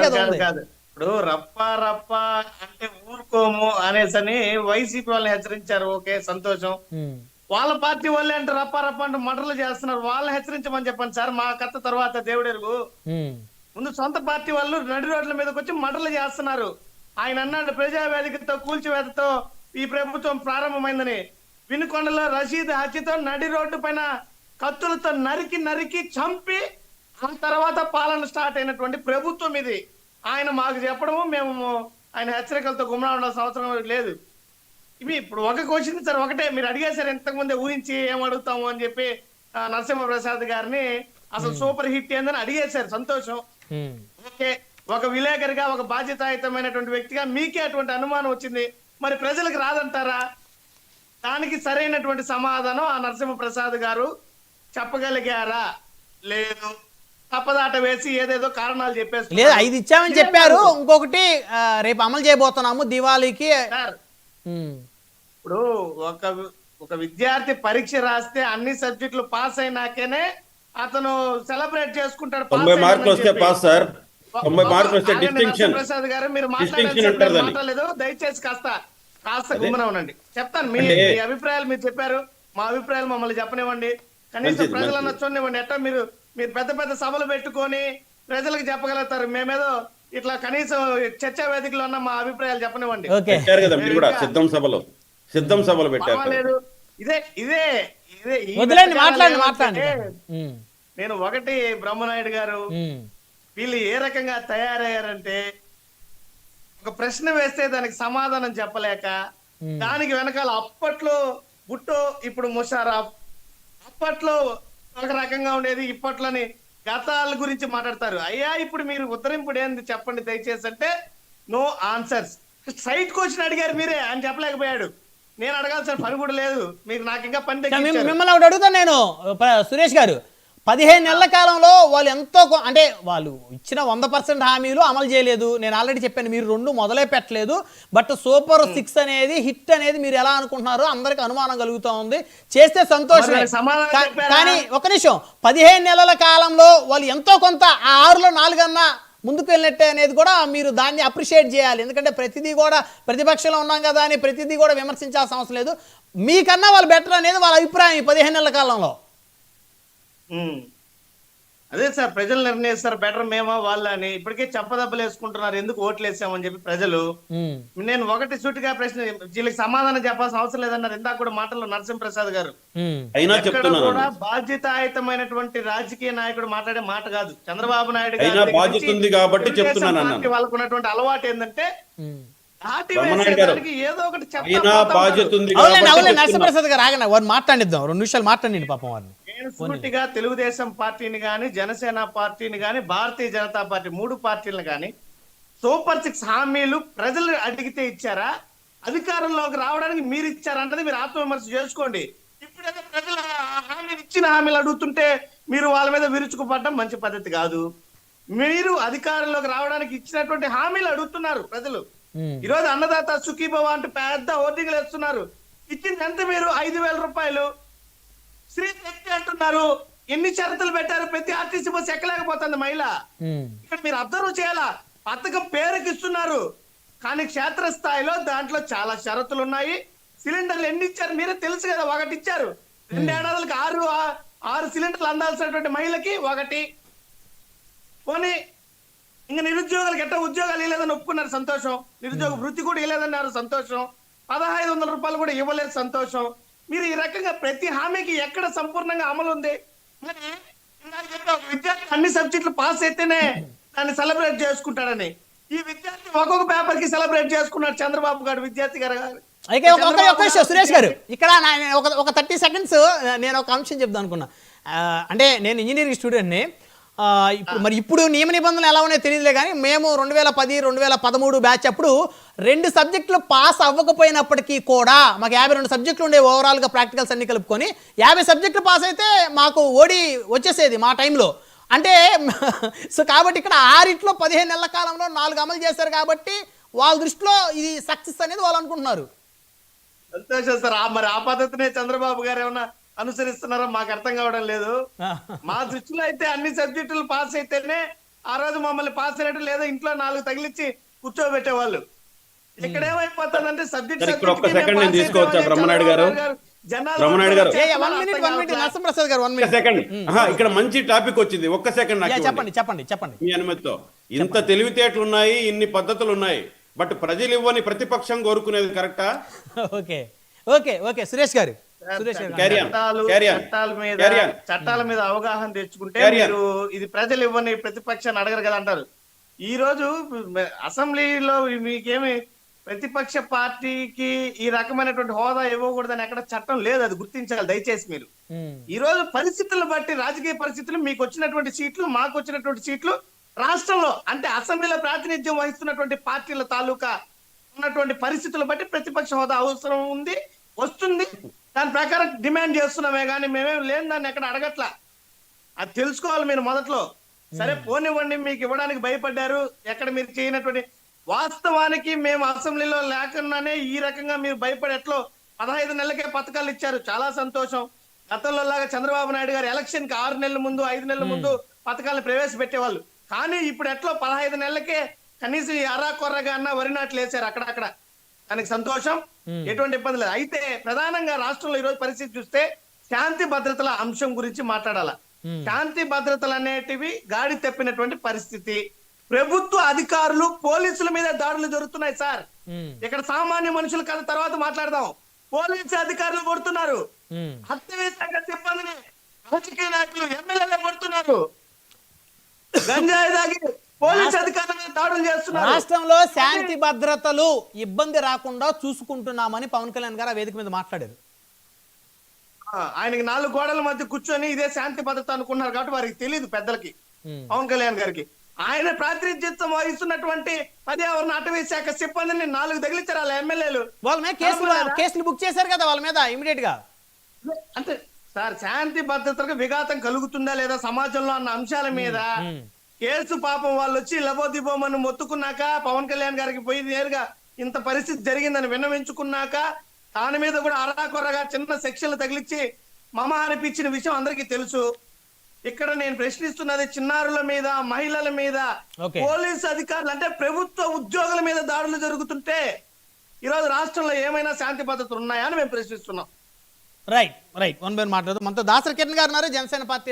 కదా ఉంది. కాదు. ఇప్పుడు రప్ప రప్ప అంటే ఊరుకోము అనేసని వైసీపీ వాళ్ళని హెచ్చరించారు. ఓకే, సంతోషం. ఉమ్, వాళ్ళ పార్టీ వాళ్ళే అంటే రప్ప రప్ప అంటే మర్డర్లు చేస్తున్నారు. వాళ్ళని హెచ్చరించమని చెప్పండి సార్. మా కథ తర్వాత దేవుడెరుగు. ఉమ్, ముందు సొంత పార్టీ వాళ్ళు నడి రోడ్ల మీదకి వచ్చి మర్డర్లు చేస్తున్నారు. ఆయన అన్నాడు ప్రజావేదికతో కూల్చివేతతో ఈ ప్రభుత్వం ప్రారంభమైందని. వినుకొండలో రషీద్ హత్యతో నడి రోడ్డు పైన కత్తులతో నరికి నరికి చంపి ఆ తర్వాత పాలన స్టార్ట్ అయినటువంటి ప్రభుత్వం ఇది. ఆయన మాకు చెప్పడము, మేము ఆయన హెచ్చరికలతో గుమ్మరా ఉండాల్సిన అవసరం లేదు. ఇవి ఇప్పుడు ఒక క్వశ్చన్ సార్, ఒకటే మీరు అడిగేశారు ఇంతకు ముందే ఊహించి ఏం అడుగుతాము అని చెప్పి నరసింహప్రసాద్ గారిని. అసలు సూపర్ హిట్ ఏందని అడిగేశారు, సంతోషం. ఉమ్. ఓకే, ఒక విలేకరిగా ఒక బాధ్యతాయుతమైనటువంటి వ్యక్తిగా మీకే అటువంటి అనుమానం వచ్చింది, మరి ప్రజలకు రాదంటారా? దానికి సరైనటువంటి సమాధానం ఆ నరసింహప్రసాద్ గారు చెప్పగలిగారా? లేదు, తప్పదాట వేసి ఏదేదో కారణాలు చెప్పేసి లేదు 5 ఇచ్చామని చెప్పారు. ఇంకొకటి రేపు అమలు చేయబోతున్నాము దివాళీకి. సార్. ఉమ్, ఇప్పుడు ఒక ఒక విద్యార్థి పరీక్ష రాస్తే అన్ని సబ్జెక్టులు పాస్ అయినాకేనే అతను సెలబ్రేట్ చేసుకుంటాడు. 90 మార్కులు వస్తే పాస్ సార్. 90 మార్కులు వస్తే డిస్టింక్షన్. ప్రసాద్ గారు మీరు మాట్లాడలేదు, దయచేసి కాస్త గుమ్మన ఉండండి. చెప్తాను మీ అభిప్రాయాలు. మీరు చెప్పారు, మా అభిప్రాయాలు మమ్మల్ని చెప్పనివ్వండి. కనీసం ప్రజలన్న చూడనివ్వండి. ఎట్లా మీరు పెద్ద పెద్ద సభలు పెట్టుకొని ప్రజలకు చెప్పగలుగుతారు. మేమేదో ఇట్లా కనీసం చర్చా వేదికలో ఉన్న మా అభిప్రాయాలు చెప్పనివ్వండి. కదా మీరు కూడా సిద్ధం సభలు పెట్టారు. ఇదే ఇదే ఇదే వదిలేండి, మాట్లాడండి. నేను ఒకటి బ్రహ్మనాయుడు గారు, వీళ్ళు ఏ రకంగా తయారయ్యారంటే ఒక ప్రశ్న వేస్తే దానికి సమాధానం చెప్పలేక దానికి వెనకాల అప్పట్లో బుట్టో ఇప్పుడు ముషారఫ్, అప్పట్లో ఒక రకంగా ఉండేది, ఇప్పట్లోని గతాల గురించి మాట్లాడతారు. అయ్యా ఇప్పుడు మీరు ఉద్ధరింపుడు ఏంది చెప్పండి దయచేసి అంటే నో ఆన్సర్స్. సైట్ క్వశ్చన్ అడిగారు మీరే, ఆయన చెప్పలేకపోయాడు. నేను అడగాల్సిన పని కూడా లేదు. మీరు నాకు ఇంకా పని మిమ్మల్ని ఒకటి అడుగుతాను నేను, సురేష్ గారు. 15 నెలల కాలంలో వాళ్ళు ఎంతో అంటే వాళ్ళు ఇచ్చిన 100% హామీలు అమలు చేయలేదు. నేను ఆల్రెడీ చెప్పాను, మీరు 2 మొదలే పెట్టలేదు. బట్ సూపర్ 6 అనేది హిట్ అనేది మీరు ఎలా అనుకుంటున్నారో అందరికి అనుమానం కలుగుతూ ఉంది. చేస్తే సంతోషమే, కానీ ఒక నిమిషం, 15 నెలల కాలంలో వాళ్ళు ఎంతో కొంత ఆ 6లో 4 అన్నా ముందుకు వెళ్ళినట్టే అనేది కూడా మీరు దాన్ని అప్రిషియేట్ చేయాలి. ఎందుకంటే ప్రతిదీ కూడా ప్రతిపక్షంలో ఉన్నాం కదా అని ప్రతిదీ కూడా విమర్శించాల్సిన అవసరం లేదు. మీకన్నా వాళ్ళు బెటర్ అనేది వాళ్ళ అభిప్రాయం ఈ 15 నెలల కాలంలో. అదే సార్, ప్రజలు నిర్ణయిస్తారు బెటర్ మేమా వాళ్ళ అని. ఇప్పటికే చెప్పదెబ్బలు వేసుకుంటున్నారు ఎందుకు ఓట్లు వేసామని చెప్పి ప్రజలు. నేను ఒకటి సూటిగా ప్రశ్న, వీళ్ళకి సమాధానం చెప్పాల్సిన అవసరం లేదన్నారు ఇందాక కూడా మాటల్లో నరసింహప్రసాద్ గారు. కూడా బాధ్యతాయుతమైనటువంటి రాజకీయ నాయకుడు మాట్లాడే మాట కాదు. చంద్రబాబు నాయుడు గారు వాళ్ళకు ఉన్నటువంటి అలవాటు ఏంటంటే ఏదో ఒకటి నరసింహప్రసాద్ గారు ఆగండి, వారు మాట్లాడిద్దాం, 2 నిమిషాలు మాట్లాడండి పాపం వారిని. నేను సూటిగా తెలుగుదేశం పార్టీని గాని, జనసేన పార్టీని గాని, భారతీయ జనతా పార్టీ 3 పార్టీలను గాని సూపర్ 6 హామీలు ప్రజలు అడిగితే ఇచ్చారా? అధికారంలోకి రావడానికి మీరు ఇచ్చారంటే మీరు ఆత్మవిమర్శ చేసుకోండి. ఇప్పుడైతే ప్రజలు ఇచ్చిన హామీలు అడుగుతుంటే మీరు వాళ్ళ మీద విరుచుకుపడడం మంచి పద్ధతి కాదు. మీరు అధికారంలోకి రావడానికి ఇచ్చినటువంటి హామీలు అడుగుతున్నారు ప్రజలు. ఈరోజు అన్నదాత సుఖీభవ అంటే పెద్ద హోర్డింగ్లు వేస్తున్నారు. ఇచ్చింది ఎంత? మీరు 5,000 రూపాయలు. శ్రీ శక్తి అంటున్నారు. ఎన్ని షరతులు పెట్టారు? ప్రతి ఆర్టీసీ బస్ ఎక్కలేకపోతుంది మహిళ. ఇక్కడ మీరు అబ్జర్వ్ చేయాలా, పథకం పేరుకి ఇస్తున్నారు కానీ క్షేత్రస్థాయిలో దాంట్లో చాలా షరతులు ఉన్నాయి. సిలిండర్లు ఎన్ని ఇచ్చారు మీరే తెలుసు కదా, 1 ఇచ్చారు. 2 ఏడాదులకు 6 సిలిండర్లు అందాల్సినటువంటి మహిళకి 1. పోనీ ఇంకా నిరుద్యోగులకు ఎట్లా ఉద్యోగాలు ఇవ్వలేదని ఒప్పుకున్నారు, సంతోషం. నిరుద్యోగ వృత్తి కూడా ఇవ్వలేదన్నారు, సంతోషం. 1,500 రూపాయలు కూడా ఇవ్వలేదు, సంతోషం. మీరు ఈ రకంగా ప్రతి హామీకి ఎక్కడ సంపూర్ణంగా అమలు ఉంది? విద్యార్థి అన్ని సబ్జెక్టులు పాస్ అయితేనే దాన్ని సెలబ్రేట్ చేసుకుంటాడని, ఈ విద్యార్థి ఒక్కొక్క పేపర్ కి సెలబ్రేట్ చేసుకున్నాడు చంద్రబాబు గారు, విద్యార్థి గారు. సురేష్ గారు ఇక్కడ ఒక 30 సెకండ్స్ నేను ఒక అంశం చెప్దాం అనుకున్నా. అంటే నేను ఇంజనీరింగ్ స్టూడెంట్ని. ఇప్పుడు నియమ నిబంధనలు ఎలా ఉన్నాయో తెలియదులే కానీ మేము 2010, 2013 బ్యాచ్ అప్పుడు 2 సబ్జెక్టులు పాస్ అవ్వకపోయినప్పటికీ కూడా మాకు 52 సబ్జెక్టులు ఉండే ఓవరాల్గా ప్రాక్టికల్స్ అన్ని కలుపుకొని 50 సబ్జెక్టులు పాస్ అయితే మాకు ఓడి వచ్చేసేది మా టైంలో. అంటే సో కాబట్టి ఇక్కడ 6 15 నెలల కాలంలో 4 అమలు చేశారు కాబట్టి వాళ్ళ దృష్టిలో ఇది సక్సెస్ అనేది వాళ్ళు అనుకుంటున్నారు. సంతోషం సార్. మరి ఆ పద్ధతినే చంద్రబాబు గారు ఏమన్నా అనుసరిస్తున్నారో మాకు అర్థం కావడం లేదు. మా దృష్టిలో అయితే అన్ని సబ్జెక్టులు పాస్ అయితేనే ఆ రోజు మమ్మల్ని పాస్ అయినట్టు లేదా ఇంట్లో 4 తగిలిచ్చి కూర్చోబెట్టేవాళ్ళు. ఇక్కడ ఏమైపోతుందంటే సబ్జెక్ట్ సరే, ఇక్కడ ఒక్క సెకండ్ నేను తీసుకోవచ్చా బ్రహ్మనాయుడు గారు? బ్రహ్మనాయుడు గారు. వన్ మినిట్ నరసింహప్రసాద్ గారు 1 మినిట్ సెకండ్. ఇక్కడ మంచి టాపిక్ వచ్చింది, ఒక్క సెకండ్ నాకు ఇవ్వండి. చెప్పండి మీ అనుమతితో. ఇంత తెలివితేటలు ఉన్నాయి, ఇన్ని పద్ధతులు ఉన్నాయి, బట్ ప్రజలు ఇవ్వని ప్రతిపక్షం కోరుకునేది కరెక్టా? ఓకే సురేష్ గారు Carry on. చట్టాల మీద అవగాహన తెచ్చుకుంటే మీరు ఇది ప్రజలు ఇవ్వని ప్రతిపక్షాన్ని అడగరు కదా అంటారు. ఈ రోజు అసెంబ్లీలో మీకేమి ప్రతిపక్ష పార్టీకి ఈ రకమైనటువంటి హోదా ఇవ్వకూడదని ఎక్కడ చట్టం లేదు, అది గుర్తించాలి దయచేసి మీరు. ఈ రోజు పరిస్థితులను బట్టి, రాజకీయ పరిస్థితులు, మీకు వచ్చినటువంటి సీట్లు, మాకు వచ్చినటువంటి సీట్లు, రాష్ట్రంలో అంటే అసెంబ్లీలో ప్రాతినిధ్యం వహిస్తున్నటువంటి పార్టీల తాలూకా ఉన్నటువంటి పరిస్థితులు బట్టి ప్రతిపక్ష హోదా అవసరం ఉంది, వస్తుంది. దాని ప్రకారం డిమాండ్ చేస్తున్నామే కానీ మేమేం లేని దాన్ని ఎక్కడ అడగట్లా. అది తెలుసుకోవాలి మీరు మొదట్లో. సరే పోనివ్వండి, మీకు ఇవ్వడానికి భయపడ్డారు, ఎక్కడ మీరు చేయనటువంటి వాస్తవానికి మేము అసెంబ్లీలో లేకుండానే ఈ రకంగా మీరు భయపడేట్లో 15 నెలలకే పథకాలు ఇచ్చారు, చాలా సంతోషం. గతంలో లాగా చంద్రబాబు నాయుడు గారు ఎలక్షన్ కి 6 నెలల ముందు 5 నెలల ముందు పథకాలను ప్రవేశపెట్టేవాళ్ళు. కానీ ఇప్పుడు ఎట్లో 15 నెలలకే కనీసం ఎర్రా కొర్రగా అన్న వరి నాట్లు వేశారు అక్కడక్కడ. దానికి సంతోషం, ఎటువంటి ఇబ్బంది లేదు. అయితే ప్రధానంగా రాష్ట్రంలో ఈ రోజు పరిస్థితి చూస్తే శాంతి భద్రతల అంశం గురించి మాట్లాడాల. శాంతి భద్రతలు అనేటివి గాడి తప్పినటువంటి పరిస్థితి. ప్రభుత్వ అధికారులు, పోలీసుల మీద దాడులు జరుగుతున్నాయి సార్. ఇక్కడ సామాన్య మనుషుల కథ తర్వాత మాట్లాడదాం. పోలీసు అధికారులు కొడుతున్నారు, హత్య శాఖ సిబ్బందిని రాజకీయ నాయకులు, ఎమ్మెల్యేలు కొడుతున్నారు, గంజాయి దాగి పోలీసు అధికారుల మీద దాడులు చేస్తున్నారు. రాష్ట్రంలో శాంతి భద్రతలు ఇబ్బంది రాకుండా చూసుకుంటున్నామని పవన్ కళ్యాణ్ గారు ఆ వేదిక మీద మాట్లాడారు. ఆయనకి 4 గోడల మధ్య కూర్చొని ఇదే శాంతి భద్రత అనుకున్నారు కాబట్టి వారికి తెలియదు పెద్దలకి, పవన్ కళ్యాణ్ గారికి. ఆయన ప్రాతినిధ్యం వహిస్తున్నటువంటి పర్యావరణ అటవీ శాఖ సిబ్బందిని 4 తగిలించారు వాళ్ళ ఎమ్మెల్యేలు. వాళ్ళ మీద కేసులు బుక్ చేశారు కదా వాళ్ళ మీద ఇమీడియట్ గా. అంటే సార్ శాంతి భద్రతలకు విఘాతం కలుగుతుందా లేదా సమాజంలో అన్న అంశాల మీద కేసు పాపం వాళ్ళు వచ్చి లబోదిబోమని మొత్తుకున్నాక, పవన్ కళ్యాణ్ గారికి పోయి నేరుగా ఇంత పరిస్థితి జరిగిందని విన్నవించుకున్నాక దాని మీద కూడా అరాకొరగా చిన్న సెక్షన్లు తగిలిచ్చి మమ అనిపించిన విషయం అందరికీ తెలుసు. ఇక్కడ నేను ప్రశ్నిస్తున్నది చిన్నారుల మీద, మహిళల మీద, పోలీసు అధికారులు అంటే ప్రభుత్వ ఉద్యోగుల మీద దాడులు జరుగుతుంటే ఈరోజు రాష్ట్రంలో ఏమైనా శాంతి భద్రతలు ఉన్నాయా అని మేము ప్రశ్నిస్తున్నాం. రైట్ 1 బై మాట్లాడుతూ మనతో దాసరి కిరణ్ గారు ఉన్నారు, జనసేన పార్టీ